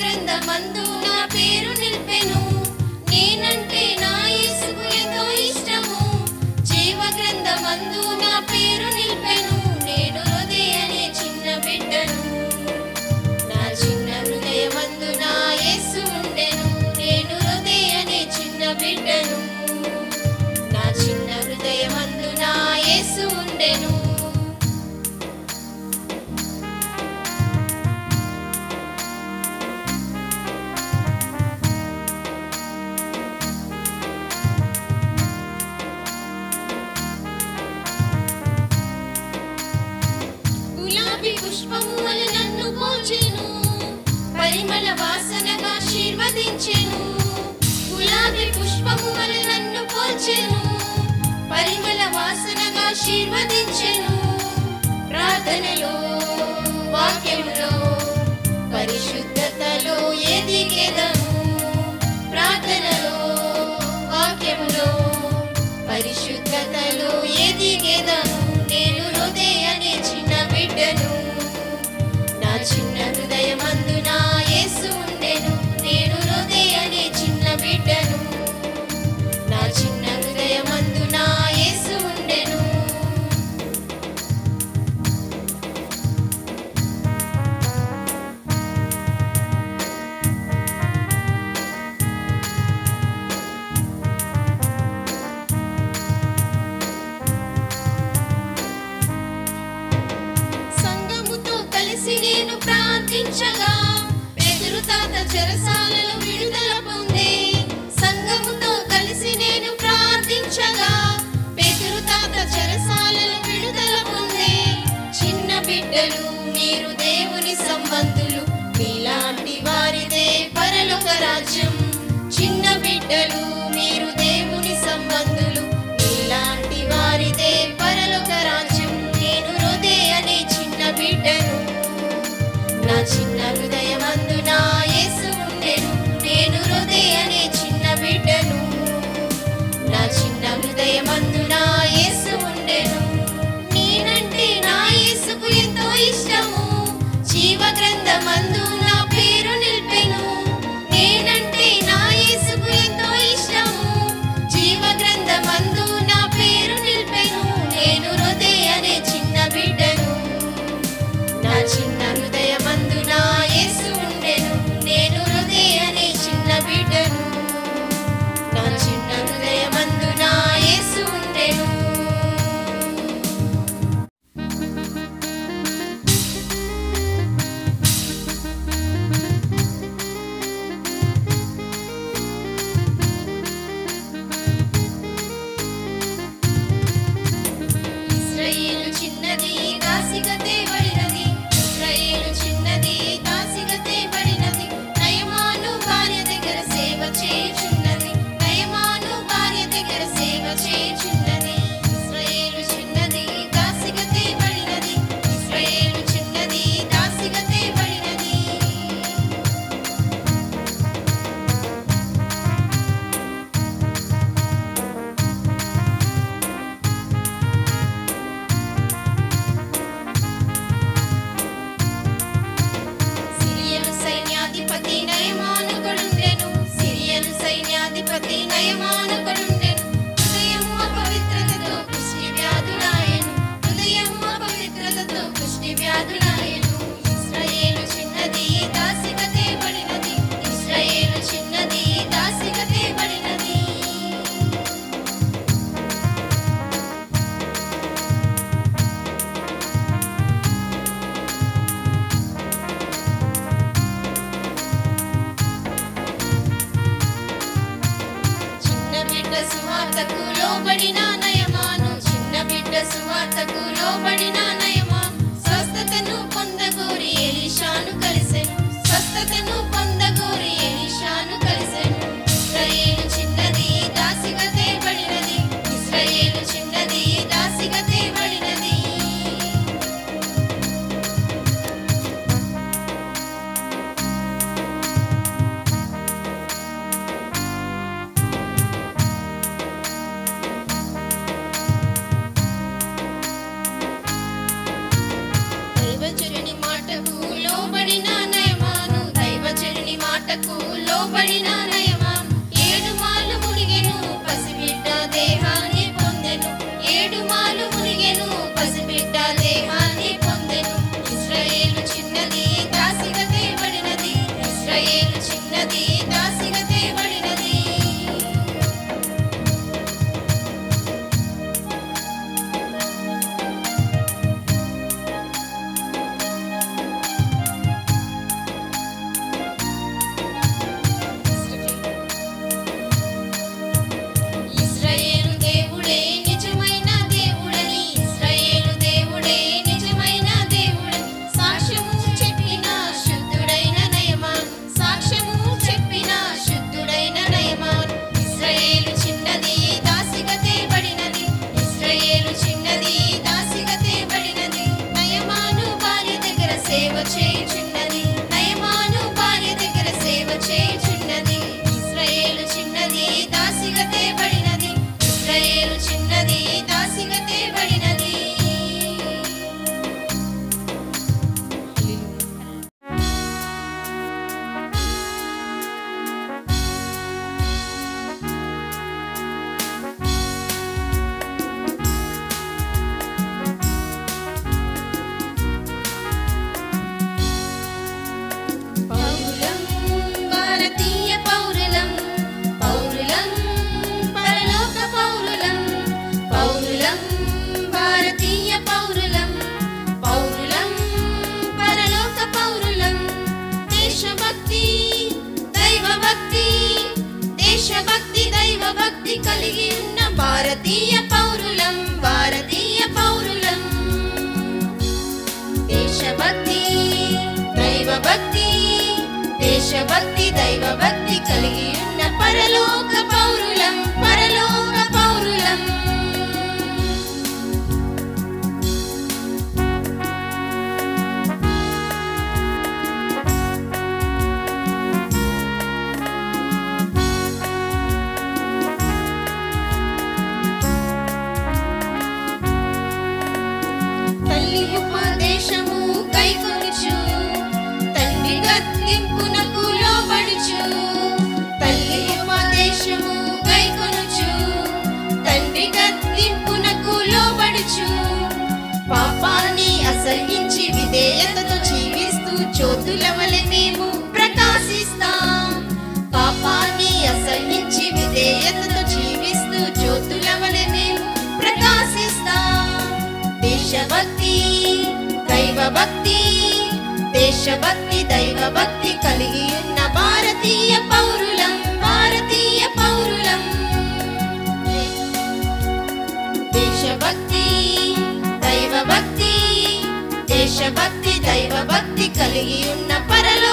గ్రంథమందు నా పేరు నిలిపెను. నేనంటే నా యేసుకు ఎంతో ఇష్టము. జీవ గ్రంథమందు నా పేరు నిలిపెను. నేను హృదయ అనే చిన్న బిడ్డను. నా చిన్న హృదయమందు నా యేసు ఉండెను. నేను హృదయ అనే చిన్న బిడ్డను. నా చిన్న హృదయమందు నా యేసు ఉండెను. గులాబీ పుష్పము వలె నన్ను పోచెను. పరిమళ వాసనగా ఆశీర్వదించెను. గులాబీ పుష్పము వలె నన్ను పోచెను. పరిమళ వాసనగా ఆశీర్వదించెను. ప్రార్థనలో వాక్యములో పరిశుద్ధతలో ఎదిగెదను. ప్రార్థనలో వాక్యములో పరిశుద్ధతలో ఎదిగెదను. నేను హృదయ అనే చిన్న బిడ్డను. నా చిన్న హృదయమందు నా యేసు ఉండెను. నేను హృదయ అనే చిన్న బిడ్డను. నా చిన్న హృదయమందు నా యేసు ఉండెను. సంఘముతో కలిసి నేను ప్రార్థించగా పేతురు తాత చెరసాలలో విడుదల పొందే. సంఘముతో కలిసి నేను ప్రార్థించగా పేతురు తాత చెరసాలలో విడుదల పొందే. చిన్న బిడ్డలు మీరు దేవుని సంబంధులు. మీలాంటి వారిదే పరలోక రాజ్యం. చిన్న బిడ్డలు మీరు దేవుని సంబంధులు. మీలాంటి వారిదే పరలోక రాజ్యం. నేను హృదయ అనే చిన్న బిడ్డను. నా చిన్న హృదయమందు నా యేసు ఉండెను. నేను హృదయ అనే చిన్న బిడ్డను. నా చిన్న హృదయమందు నా యేసు ఉండెను. నేనంటే నా యేసుకు ఎంతో ఇష్టము. జీవ గ్రంథమందు నా పేరు నిలిపెను. నేనంటే నా యేసుకు ఎంతో ఇష్టము. జీవ గ్రంథమందు నా పేరు నిలిపెను. నేను హృదయ అనే చిన్న బిడ్డను. నా చిన్న హృదయమందు నా యేసు ఉండెను. నేను హృదయ అనే చిన్న బిడ్డను. నా చిన్న హృదయమందు నా యేసు ఉండెను. లోబడిన నయమాన్ 7 మార్లు మునిగెను పసిబిడ్డ దేహాన్ని పొందెను 7 మార్లు మునిగెను పసిబిడ్డ దేహాన్ని పొందెను ఇశ్రాయేలు చిన్నది దాసిగా తేబడినది ఇశ్రాయేలు చిన్నది దాసిగా తేబడినది ఇశ్రాయేలు దేవుడే నిజమైన దేవుడని ఇశ్రాయేలు దేవుడే నిజమైన దేవుడని సాక్ష్యము చెప్పిన శుద్ధుడైన నయమాన్ సాక్ష్యము చెప్పిన శుద్ధుడైన నయమాన్ ఇశ్రాయేలు చిన్నది దాసిగా తేబడినది ఇశ్రాయేలు చిన్నది దాసిగా తేబడినది నయమాను భార్య దగ్గర సేవ చేయుచున్నది నయమాను భార్య దగ్గర సేవ చేయుచున్నది ఇశ్రాయేలు చిన్నది దాసిగా తేబడినది ఇశ్రాయేలు చిన్నది దాసిగా తేబడినది పౌరులం భారతీయ పౌరులం పౌరులం పరలోక పౌరులం పౌరులం భారతీయ పౌరులం పౌరులం పరలోక పౌరులం దేశభక్తి దైవభక్తి దేశభక్తి దైవభక్తి కలిగి ఉన్న భారతీయ పౌరులం భారతీయ పౌరులం దేశభక్తి దైవభక్తి దేశభక్తి దైవభక్తి కలిగి ఉన్న పరలోక పౌరులం పరలోక పౌరులం తల్లి ఉపదేశము కైకొనుచు తండ్రి గద్దింపునకు లోబడుచు తల్లి ఉపదేశము కైకొనుచు తండ్రి గద్దింపునకు లోబడుచు పాపాన్ని అసహించి విధేయతతో జీవిస్తూ జ్యోతుల వలె మేము ప్రకాశిస్తాం పాపాన్ని అసహించి విధేయతతో జీవిస్తూ జ్యోతుల వలె మేము ప్రకాశిస్తాం దేశభక్తి దైవభక్తి దేశభక్తి దైవభక్తి కలిగి ఉన్న భారతీయ పౌరులం భారతీయ పౌరులం దేశభక్తి దైవభక్తి దేశభక్తి దైవభక్తి కలిగి ఉన్న పరలోక